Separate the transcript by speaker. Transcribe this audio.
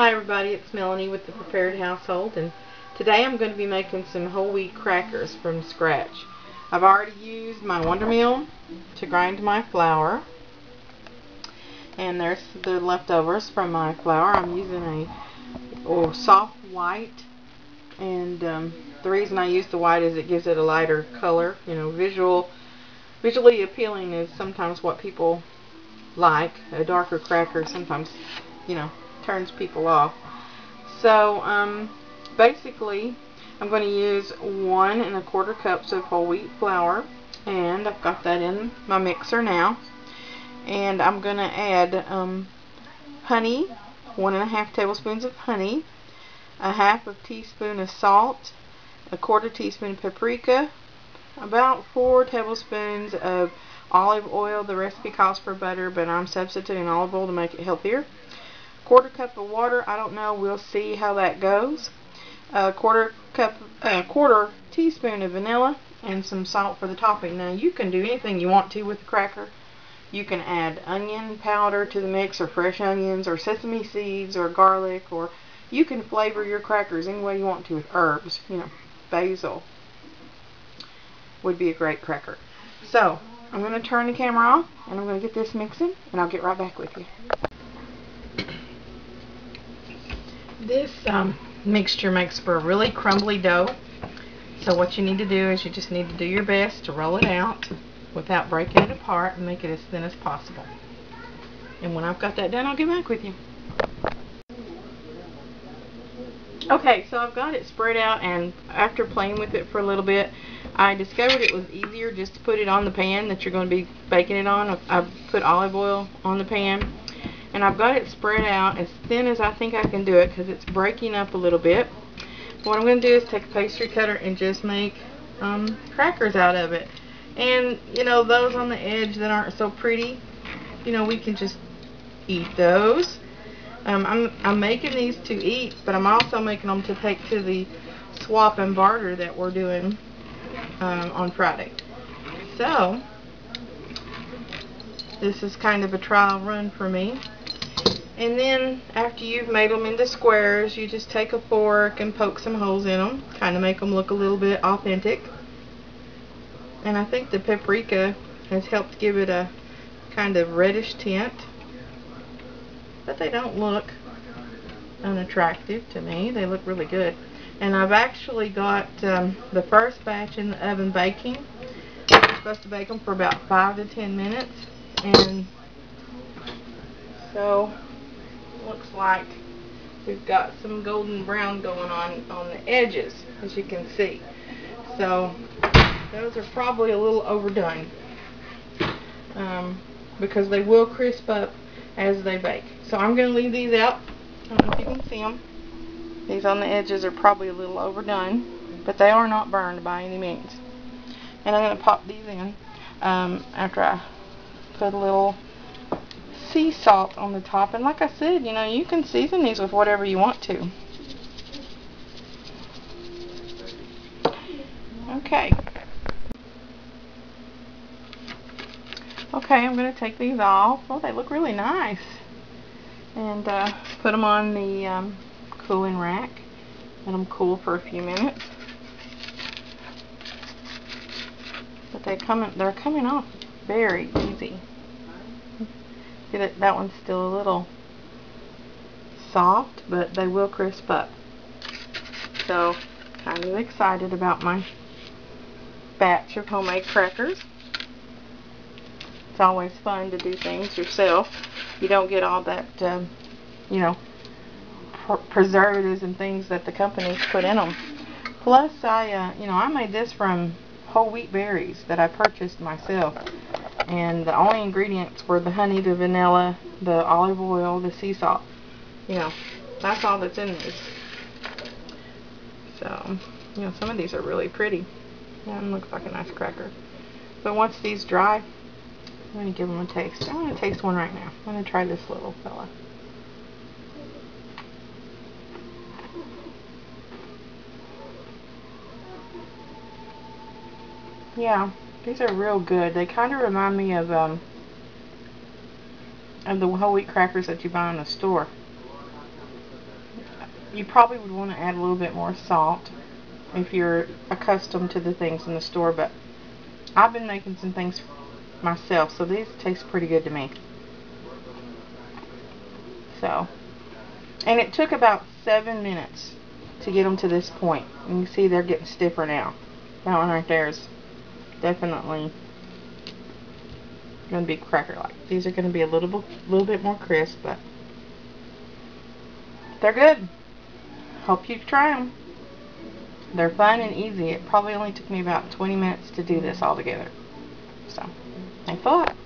Speaker 1: Hi everybody, it's Melanie with the Prepared Household, and today I'm going to be making some whole wheat crackers from scratch. I've already used my Wonder Mill to grind my flour, and there's the leftovers from my flour. I'm using a soft white, and the reason I use the white is it gives it a lighter color. You know, visually appealing is sometimes what people like. A darker cracker sometimes, turns people off. So basically I'm going to use 1 1/4 cups of whole wheat flour, and I've got that in my mixer now, and I'm going to add honey, 1 1/2 tablespoons of honey, a 1/2 teaspoon of salt, a 1/4 teaspoon of paprika, about 4 tablespoons of olive oil. The recipe calls for butter, but I'm substituting olive oil to make it healthier. 1/4 cup of water. I don't know. We'll see how that goes. A 1/4 teaspoon of vanilla, and some salt for the topping. Now you can do anything you want to with the cracker. You can add onion powder to the mix, or fresh onions, or sesame seeds, or garlic, or you can flavor your crackers any way you want to with herbs. Basil would be a great cracker. So I'm going to turn the camera off, and I'm going to get this mixing, and I'll get right back with you. This mixture makes for a really crumbly dough. So what you need to do is you just need to do your best to roll it out without breaking it apart, and make it as thin as possible. And when I've got that done, I'll get back with you. Okay, so I've got it spread out, and after playing with it for a little bit, I discovered it was easier just to put it on the pan that you're going to be baking it on. I've put olive oil on the pan, and I've got it spread out as thin as I think I can do it, because it's breaking up a little bit. What I'm going to do is take a pastry cutter and just make crackers out of it. And those on the edge that aren't so pretty, we can just eat those. I'm making these to eat, but I'm also making them to take to the swap and barter that we're doing on Friday. So this is kind of a trial run for me. And then after you've made them into squares, you just take a fork and poke some holes in them, kind of make them look a little bit authentic. And I think the paprika has helped give it a kind of reddish tint, but they don't look unattractive to me. They look really good. And I've actually got the first batch in the oven baking. I'm supposed to bake them for about 5 to 10 minutes, and so looks like we've got some golden brown going on the edges, as you can see. So those are probably a little overdone, because they will crisp up as they bake. So I'm going to leave these out. I don't know if you can see them. These on the edges are probably a little overdone, but they are not burned by any means. And I'm going to pop these in after I put a little sea salt on the top. And like I said, you can season these with whatever you want to. Okay. Okay, I'm going to take these off. Oh, they look really nice. And put them on the cooling rack. Let them cool for a few minutes. But they're coming off very easy. See that one's still a little soft, but they will crisp up. So, kind of excited about my batch of homemade crackers. It's always fun to do things yourself. You don't get all that, preservatives and things that the companies put in them. Plus, I made this from whole wheat berries that I purchased myself. And the only ingredients were the honey, the vanilla, the olive oil, the sea salt. That's all that's in these. So, some of these are really pretty. And looks like a nice cracker. But once these dry, I'm going to give them a taste. I'm going to taste one right now. I'm going to try this little fella. Yeah, these are real good. They kind of remind me of the whole wheat crackers that you buy in the store. You probably would want to add a little bit more salt if you're accustomed to the things in the store, but I've been making some things myself, so these taste pretty good to me. So, and it took about 7 minutes to get them to this point. And you can see they're getting stiffer now. That one right there is definitely going to be cracker-like. These are going to be a little bit more crisp, but they're good. Hope you try them. They're fun and easy. It probably only took me about 20 minutes to do this all together. So, thanks a lot.